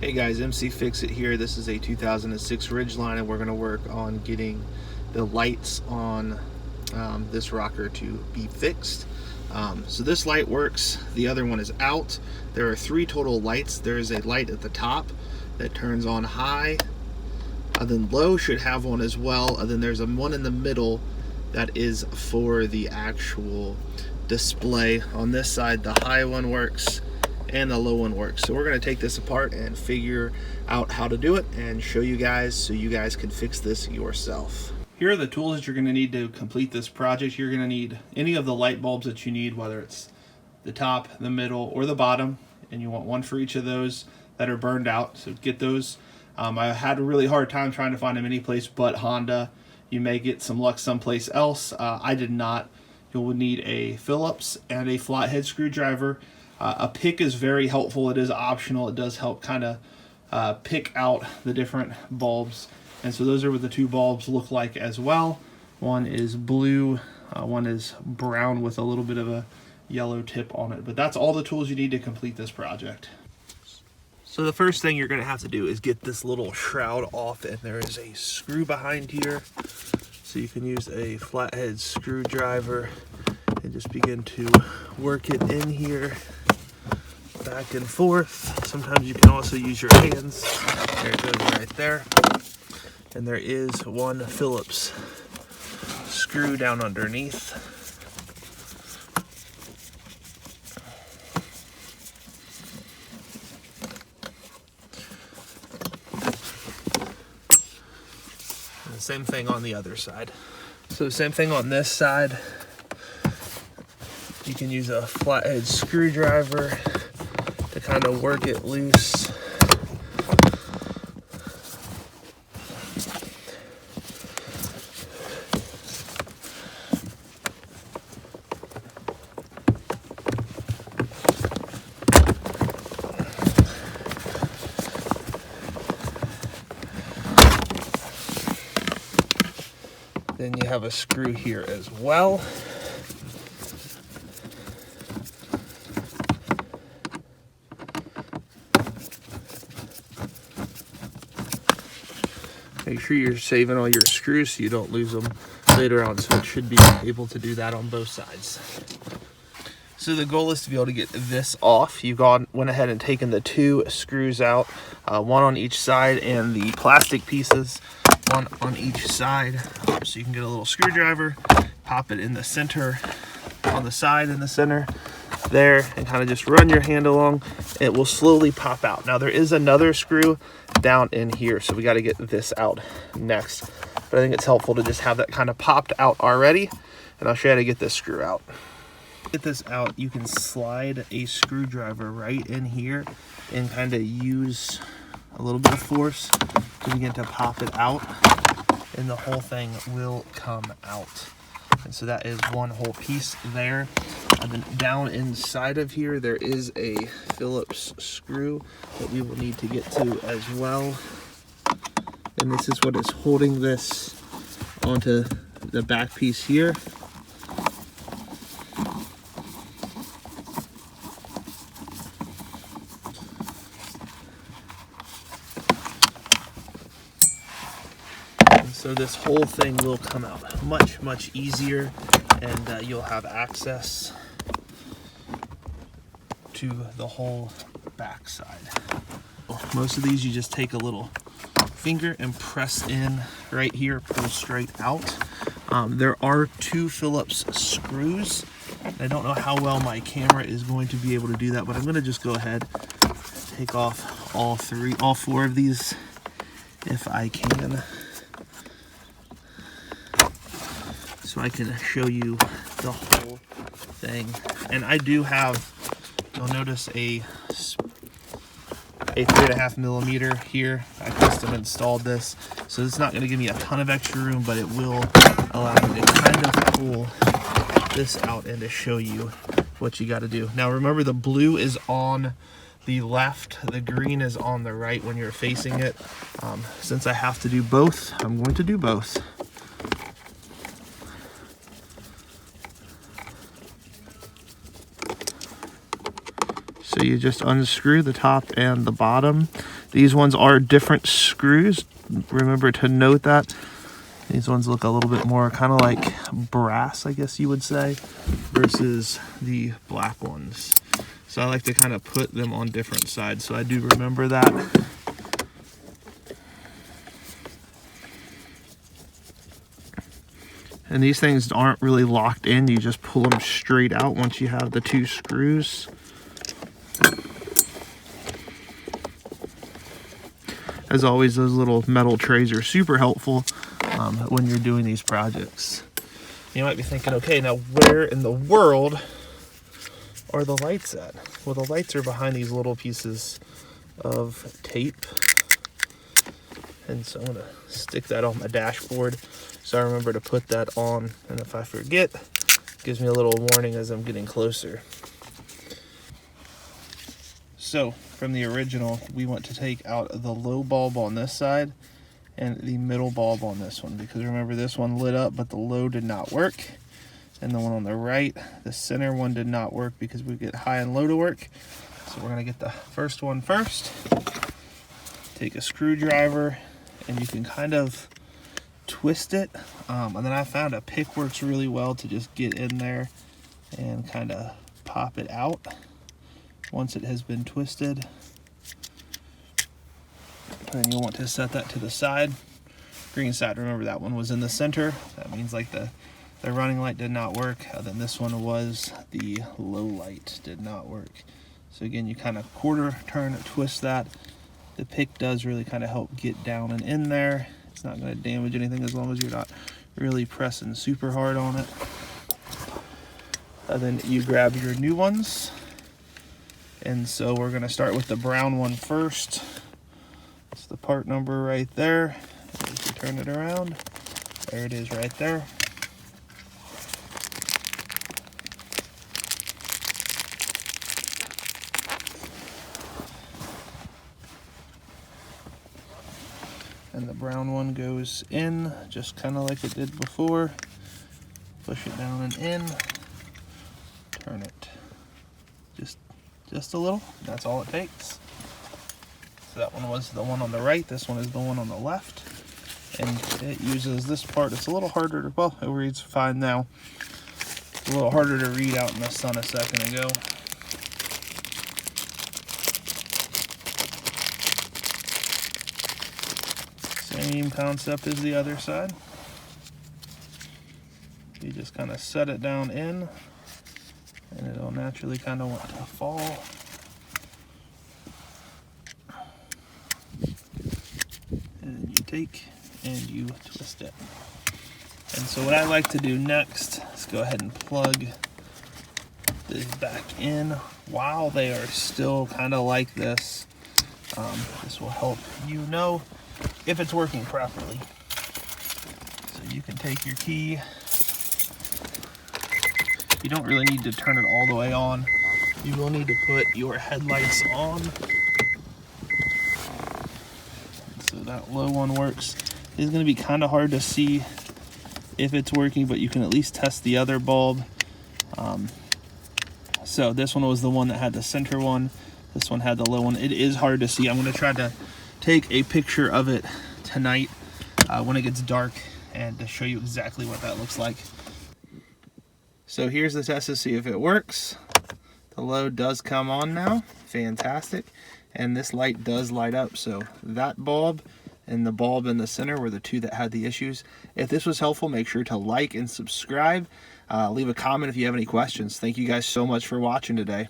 Hey guys, mcfixit here. This is a 2006 Ridgeline and we're going to work on getting the lights on this rocker to be fixed. So this light works, the other one is out. There are 3 total lights. There is a light at the top that turns on high, then low should have one as well, and then there's one in the middle that is for the actual display. On this side the high one works and the low one works. So we're going to take this apart and figure out how to do it and show you guys so you guys can fix this yourself. Here are the tools that you're going to need to complete this project. You're going to need any of the light bulbs that you need, whether it's the top, the middle, or the bottom, and you want one for each of those that are burned out, so get those. I had a really hard time trying to find them any place but Honda. You may get some luck someplace else. I did not. You'll need a Phillips and a flathead screwdriver. A pick is very helpful. It is optional. It does help kind of pick out the different bulbs. And so those are what the 2 bulbs look like as well. One is blue, one is brown with a little bit of a yellow tip on it. But that's all the tools you need to complete this project. So the first thing you're going to have to do is get this little shroud off, and there is a screw behind here. So you can use a flathead screwdriver and just begin to work it in here, back and forth. Sometimes you can also use your hands. There it goes right there. And there is one Phillips screw down underneath. And the same thing on the other side. So same thing on this side. You can use a flathead screwdriver to kind of work it loose. Then you have a screw here as well. Make sure you're saving all your screws so you don't lose them later on, so it should be able to do that on both sides. So the goal is to be able to get this off. You've went ahead and taken the 2 screws out, one on each side, and the plastic pieces, one on each side. So you can get a little screwdriver, pop it in the center, on the side in the center there, and kind of just run your hand along. It will slowly pop out. Now there is another screw down in here, so we got to get this out next. But I think it's helpful to just have that kind of popped out already, and I'll show you how to get this screw out. Get this out, you can slide a screwdriver right in here and kind of use a little bit of force to begin to pop it out, and the whole thing will come out. And so that is one whole piece there. And then down inside of here there is a Phillips screw that we will need to get to as well. And this is what is holding this onto the back piece here. So this whole thing will come out much easier, and you'll have access to the whole back side. Most of these you just take a little finger and press in right here, pull straight out. There are 2 Phillips screws. I don't know how well my camera is going to be able to do that, but I'm going to just go ahead and take off all 4 of these if I can, so I can show you the whole thing. And I do have, you'll notice, a 3.5 millimeter here. I custom installed this, so it's not going to give me a ton of extra room, but it will allow me to kind of pull this out and to show you what you got to do. Now remember, the blue is on the left, the green is on the right when you're facing it. Since I have to do both, I'm going to do both. So you just unscrew the top and the bottom. These ones are different screws. Remember to note that. These ones look a little bit more kind of like brass, I guess you would say, versus the black ones. So I like to kind of put them on different sides, so I do remember that. And these things aren't really locked in. You just pull them straight out once you have the 2 screws. As always, those little metal trays are super helpful when you're doing these projects. You might be thinking, okay, now where in the world are the lights at? Well, the lights are behind these little pieces of tape. And so I'm gonna stick that on my dashboard so I remember to put that on, and if I forget, it gives me a little warning as I'm getting closer. So from the original, we want to take out the low bulb on this side and the middle bulb on this one, because remember, this one lit up but the low did not work, and the one on the right, the center one, did not work because we get high and low to work. So we're gonna get the first one first. Take a screwdriver and you can kind of twist it, and then I found a pick works really well to just get in there and kind of pop it out once it has been twisted. And you'll want to set that to the side. Green side, remember that one was in the center. That means like the running light did not work. Then this one was the low light, did not work. So again, you kind of quarter turn, twist that. The pick does really kind of help get down and in there. It's not going to damage anything as long as you're not really pressing super hard on it. And then you grab your new ones. And so we're going to start with the brown one first. It's the part number right there. If you turn it around, there it is right there. And the brown one goes in, just kind of like it did before. Push it down and in. Turn it just a little. That's all it takes. So that one was the one on the right. This one is the one on the left. And it uses this part. It's a little harder to, well, it reads fine now. It's a little harder to read out in the sun a second ago. Same concept as the other side. You just kind of set it down in, and it'll naturally kind of want to fall. And then you take and you twist it. And so what I like to do next is go ahead and plug this back in while they are still kind of like this. This will help you know if it's working properly. So you can take your key. You don't really need to turn it all the way on. You will need to put your headlights on. So that low one works. It's going to be kind of hard to see if it's working, but you can at least test the other bulb. So this one was the one that had the center one. This one had the low one. It is hard to see. I'm going to try to take a picture of it tonight when it gets dark and to show you exactly what that looks like. So here's the test to see if it works. The load does come on now. Fantastic. And this light does light up. So that bulb and the bulb in the center were the two that had the issues. If this was helpful, make sure to like and subscribe. Leave a comment if you have any questions. Thank you guys so much for watching today.